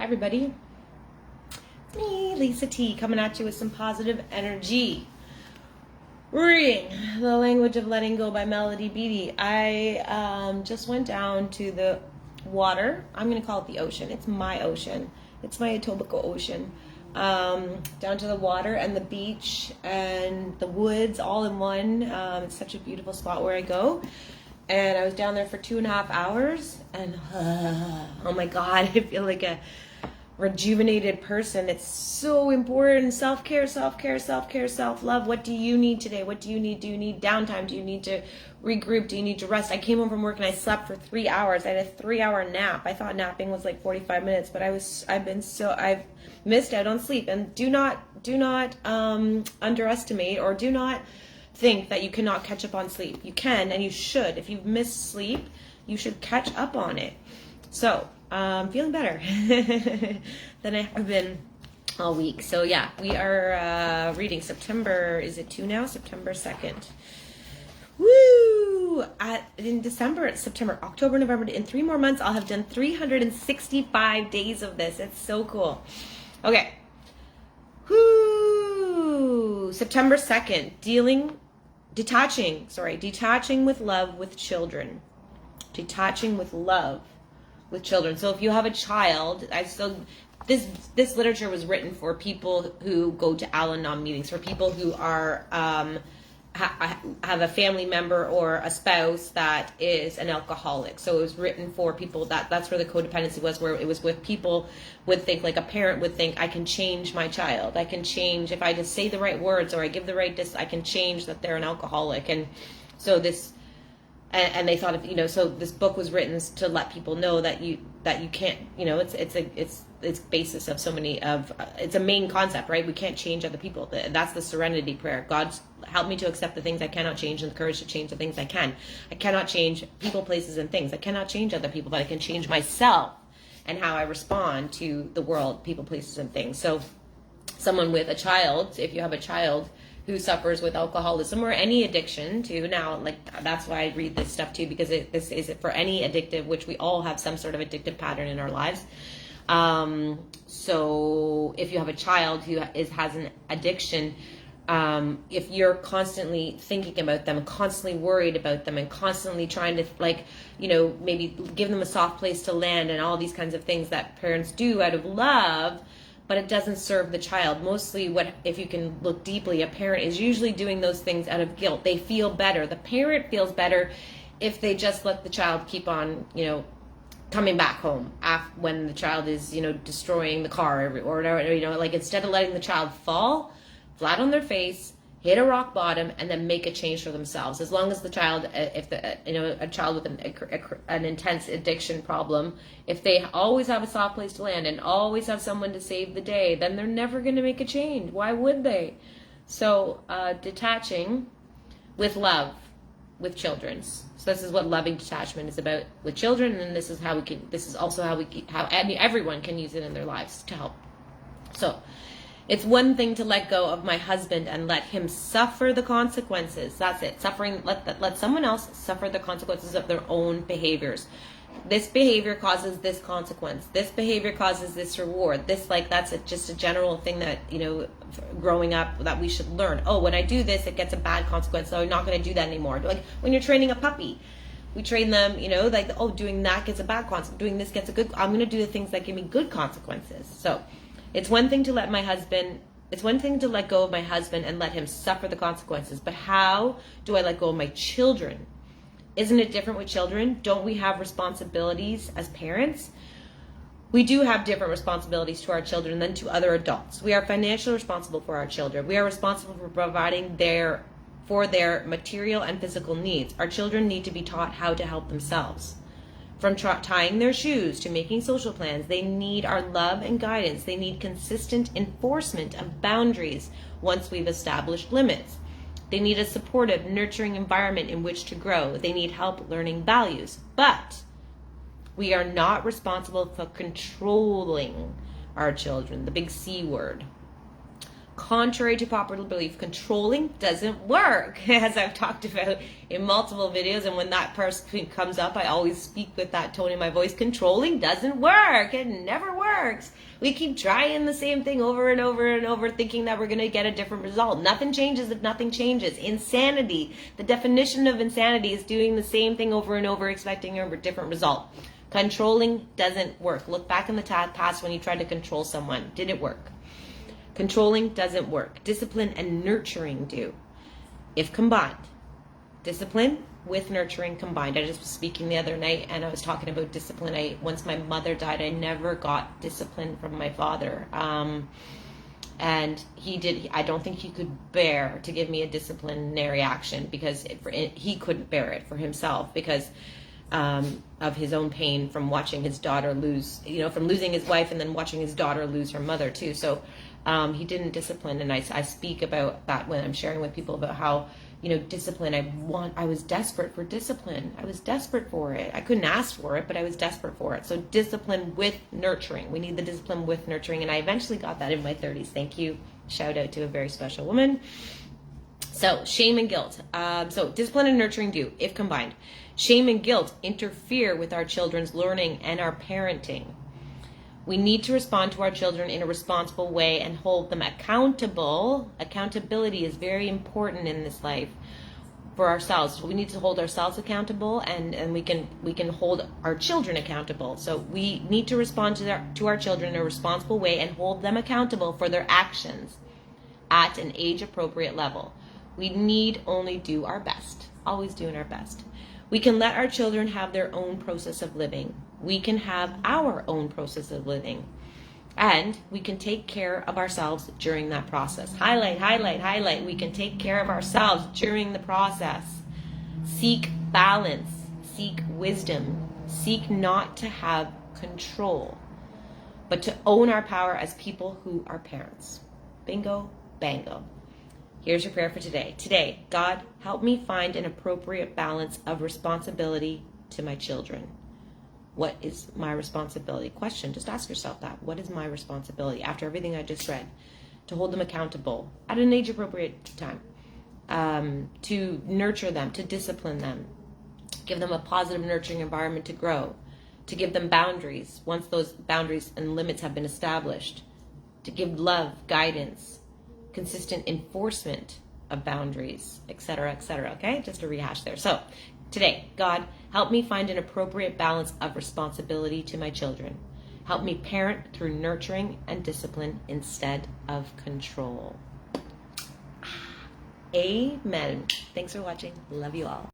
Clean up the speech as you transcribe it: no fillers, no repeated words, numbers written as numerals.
Hi everybody, it's me, LisaT, coming at you with some positive energy. Reading The Language of Letting Go by Beattie. I just went down to the water. I'm going to call it the ocean. It's my ocean. It's my Etobicoke Ocean. Down to the water and the beach and the woods all in one. It's such a beautiful spot where I go. And I was down there for 2.5 hours and oh my God, I feel like a rejuvenated person. It's so important. Self-care, self-care, self-care, self-love. What do you need today? What do you need? Do you need downtime? Do you need to regroup? Do you need to rest? I came home from work and I slept for 3 hours. I had a 3-hour nap. I thought napping was like 45 minutes, but I've missed out on sleep. And do not underestimate or do not think that you cannot catch up on sleep. You can and you should. If you've missed sleep, you should catch up on it. So I'm feeling better than I have been all week. So yeah, we are reading September, is it 2 now? September 2nd. Woo! In December, it's September, October, November. In 3 more months, I'll have done 365 days of this. It's so cool. Okay. Woo! September 2nd, detaching with love with children. Detaching with love with children. So if you have a child, this literature was written for people who go to Al-Anon meetings, for people who are have a family member or a spouse that is an alcoholic. So it was written for people that's where the codependency was, where it was with people would think, like a parent would think, I can change my child. I can change if I just say the right words or I give the right I can change that they're an alcoholic. And so and they thought of, so this book was written to let people know that you can't, it's basis of so many it's a main concept, right? We can't change other people. That's the Serenity Prayer. God, help me to accept the things I cannot change and the courage to change the things I can. I cannot change people, places, and things. I cannot change other people, but I can change myself and how I respond to the world, people, places, and things. So someone with a child, if you have a child who suffers with alcoholism or any addiction too. Now, that's why I read this stuff too, because this is for any addictive, which we all have some sort of addictive pattern in our lives. So if you have a child who has an addiction, if you're constantly thinking about them, constantly worried about them, and constantly trying to maybe give them a soft place to land and all these kinds of things that parents do out of love, but it doesn't serve the child. Mostly if you can look deeply, a parent is usually doing those things out of guilt. They feel better. The parent feels better if they just let the child keep on, coming back home when the child is, destroying the car or whatever, instead of letting the child fall flat on their face, hit a rock bottom, and then make a change for themselves. As long as the child, a child with an intense addiction problem, if they always have a soft place to land and always have someone to save the day, then they're never going to make a change. Why would they? So detaching with love with children. So this is what loving detachment is about with children, and this is also how everyone can use it in their lives to help. So it's one thing to let go of my husband and let him suffer the consequences. That's it. Suffering, let someone else suffer the consequences of their own behaviors. This behavior causes this consequence. This behavior causes this reward. That's just a general thing that, growing up that we should learn. Oh, when I do this, it gets a bad consequence, so I'm not going to do that anymore. Like when you're training a puppy, we train them, doing that gets a bad consequence. Doing this gets a good, I'm going to do the things that give me good consequences. So it's one thing to let go of my husband and let him suffer the consequences. But how do I let go of my children? Isn't it different with children? Don't we have responsibilities as parents? We do have different responsibilities to our children than to other adults. We are financially responsible for our children. We are responsible for providing for their material and physical needs. Our children need to be taught how to help themselves. From tying their shoes to making social plans, they need our love and guidance. They need consistent enforcement of boundaries once we've established limits. They need a supportive, nurturing environment in which to grow. They need help learning values. But we are not responsible for controlling our children, the big C word. Contrary to popular belief, controlling doesn't work, as I've talked about in multiple videos. And when that person comes up, I always speak with that tone in my voice. Controlling doesn't work. It never works. works. We keep trying the same thing over and over and over, thinking that we're going to get a different result. Nothing changes if nothing changes. Insanity, the definition of insanity is doing the same thing over and over, expecting a different result. Controlling doesn't work. Look back in the past when you tried to control someone. Did it work? Controlling doesn't work. Discipline and nurturing do, if combined. Discipline with nurturing combined. I just was speaking the other night and I was talking about discipline. Once my mother died, I never got discipline from my father. And I don't think he could bear to give me a disciplinary action because he couldn't bear it for himself because of his own pain from watching his daughter lose, from losing his wife and then watching his daughter lose her mother too. So he didn't discipline. And I speak about that when I'm sharing with people about how, discipline, I was desperate for discipline. I was desperate for it. I couldn't ask for it, but I was desperate for it. So discipline with nurturing. We need the discipline with nurturing. And I eventually got that in my 30s. Thank you. Shout out to a very special woman. So shame and guilt. So discipline and nurturing do, if combined. Shame and guilt interfere with our children's learning and our parenting. We need to respond to our children in a responsible way and hold them accountable. Accountability is very important in this life for ourselves. We need to hold ourselves accountable and we can hold our children accountable. So we need to respond to our children in a responsible way and hold them accountable for their actions at an age-appropriate level. We need only do our best, always doing our best. We can let our children have their own process of living. We can have our own process of living. And we can take care of ourselves during that process. Highlight, highlight, highlight. We can take care of ourselves during the process. Seek balance. Seek wisdom. Seek not to have control, but to own our power as people who are parents. Bingo, bango. Here's your prayer for today. Today, God, help me find an appropriate balance of responsibility to my children. What is my responsibility? Question, just ask yourself that. What is my responsibility after everything I just read? To hold them accountable at an age-appropriate time. To nurture them, to discipline them. Give them a positive, nurturing environment to grow. To give them boundaries once those boundaries and limits have been established. To give love, guidance, consistent enforcement of boundaries, etc., okay? Just a rehash there. So today, God, help me find an appropriate balance of responsibility to my children. Help me parent through nurturing and discipline instead of control. Amen. Thanks for watching. Love you all.